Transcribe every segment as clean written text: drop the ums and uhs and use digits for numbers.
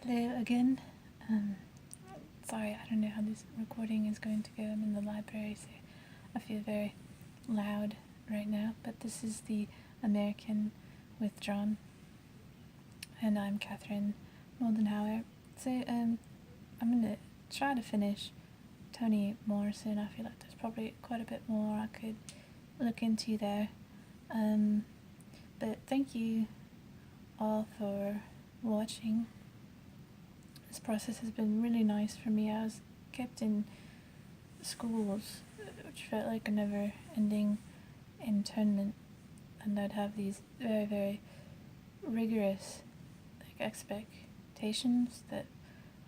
Hello again. Um, Sorry, I don't know how this recording is going to go. I'm in the library, so I feel very loud right now. But this is the American Withdrawn, and I'm Catherine Moldenhauer. So I'm gonna try to finish Toni Morrison. I feel like there's probably quite a bit more I could look into there. But thank you all for watching. This process has been really nice for me. I was kept in schools, which felt like a never-ending internment, and I'd have these very, very rigorous expectations that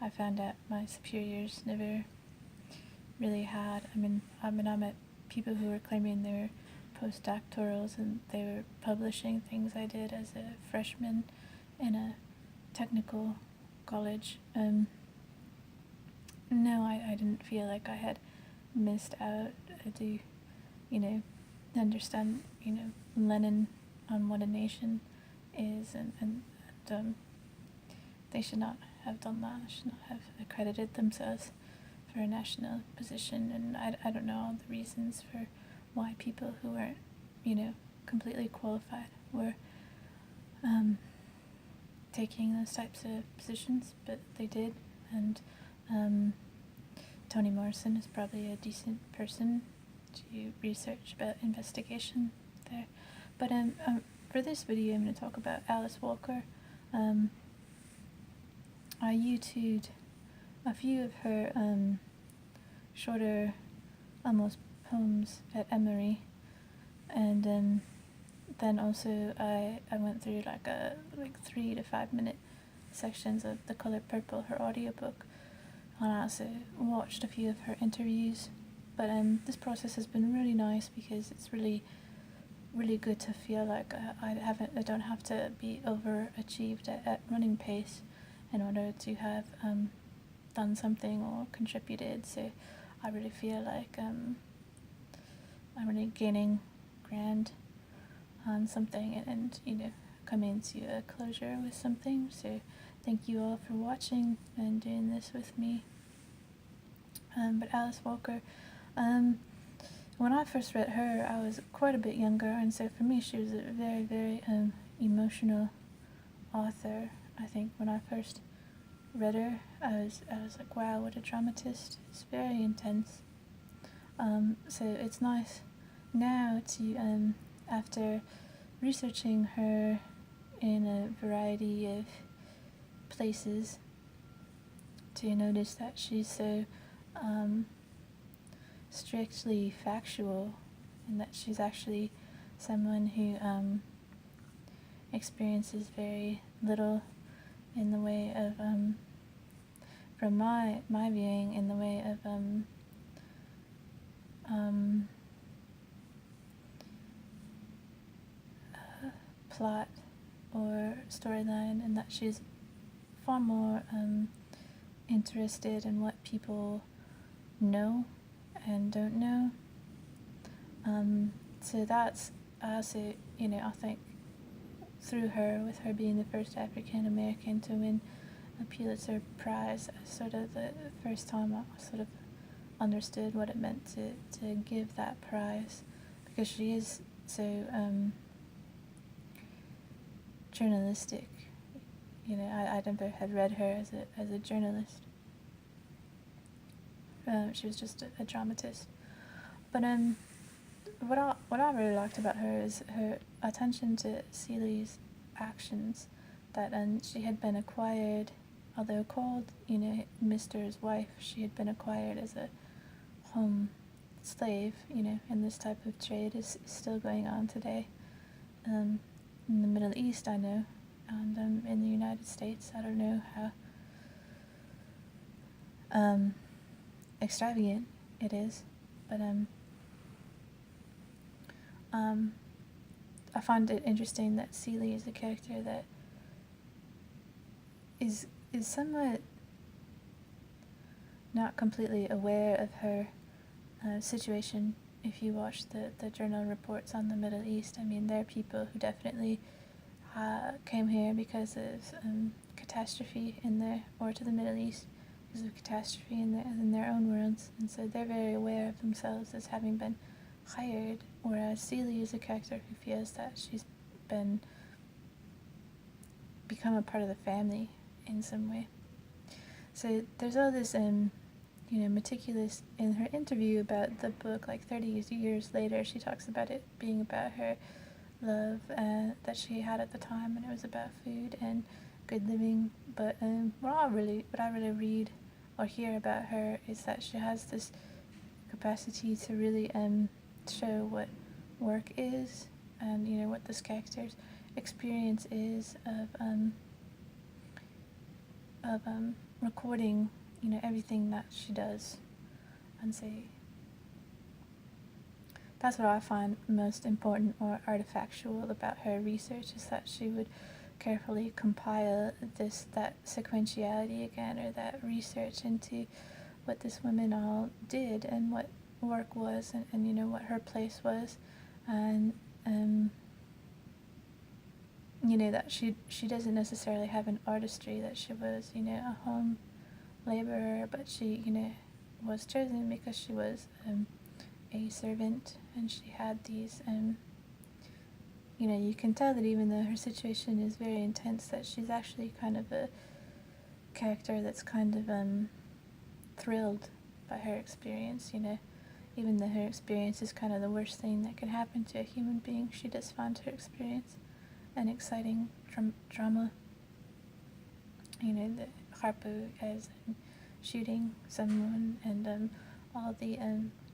I found out my superiors never really had. I mean, I met people who were claiming they were postdoctorals and they were publishing things I did as a freshman in a technical college. No, I didn't feel like I had missed out. I do, understand, Lenin on what a nation is, and they should not have done that. They should not have accredited themselves for a national position, and I don't know all the reasons for why people who weren't, completely qualified were taking those types of positions, but they did, and Toni Morrison is probably a decent person to research about investigation there. But for this video, I'm going to talk about Alice Walker. I YouTubed a few of her shorter, almost poems at Emory, and then also I went through like 3 to 5 minute sections of The Color Purple, her audiobook, and I also watched a few of her interviews. But this process has been really nice because it's really, really good to feel like I don't have to be overachieved at running pace in order to have done something or contributed. So I really feel like I'm really gaining ground on something and coming to a closure with something. So thank you all for watching and doing this with me. But Alice Walker, when I first read her, I was quite a bit younger, and so for me she was a very, very emotional author. I think when I first read her, I was like, wow, what a dramatist. It's very intense. So it's nice now to, after researching her in a variety of places, to notice that she's so strictly factual, and that she's actually someone who experiences very little in the way of, from my viewing, in the way of plot or storyline, and that she's far more interested in what people know and don't know. So that's also, I think through her, with her being the first African American to win a Pulitzer Prize, sort of the first time I sort of understood what it meant to give that prize, because she is so journalistic. I never had read her as a journalist. She was just a dramatist. But what I really liked about her is her attention to Seeley's actions. That she had been acquired, although called Mr.'s wife, she had been acquired as a home slave. And this type of trade is still going on today. In the Middle East, I know, and in the United States, I don't know how extravagant it is, but I find it interesting that Seeley is a character that is somewhat not completely aware of her situation. If you watch the journal reports on the Middle East, I mean, there are people who definitely came here because of catastrophe or to the Middle East because of catastrophe in their own worlds, and so they're very aware of themselves as having been hired, whereas Celie is a character who feels that she's become a part of the family in some way. So there's all this meticulous. In her interview about the book, like 30 years later, she talks about it being about her love that she had at the time, and it was about food and good living. But what I really read or hear about her is that she has this capacity to really show what work is, and what this character's experience is of recording everything that she does. And so that's what I find most important or artifactual about her research, is that she would carefully compile that sequentiality again, or that research into what this woman all did and what work was, and what her place was, and that she doesn't necessarily have an artistry, that she was a home laborer, but she was chosen because she was a servant, and she had these you can tell that even though her situation is very intense, that she's actually kind of a character that's kind of thrilled by her experience. Even though her experience is kind of the worst thing that can happen to a human being, she does find her experience an exciting drama. The Harpo as shooting someone, and all the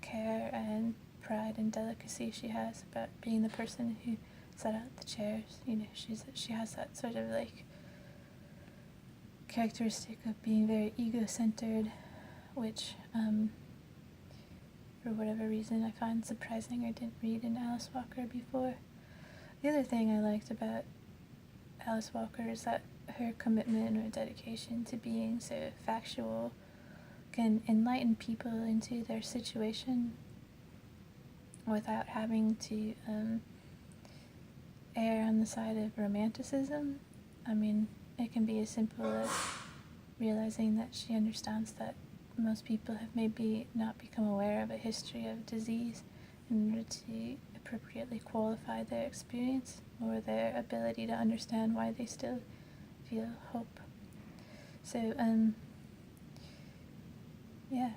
care and pride and delicacy she has about being the person who set out the chairs. She has that sort of like characteristic of being very ego-centered, which for whatever reason I find surprising or didn't read in Alice Walker before. The other thing I liked about Alice Walker is that her commitment or dedication to being so factual can enlighten people into their situation without having to err on the side of romanticism. I mean, it can be as simple as realizing that she understands that most people have maybe not become aware of a history of disease in order to appropriately qualify their experience or their ability to understand why they still feel hope. So, yeah,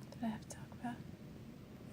that's what I have to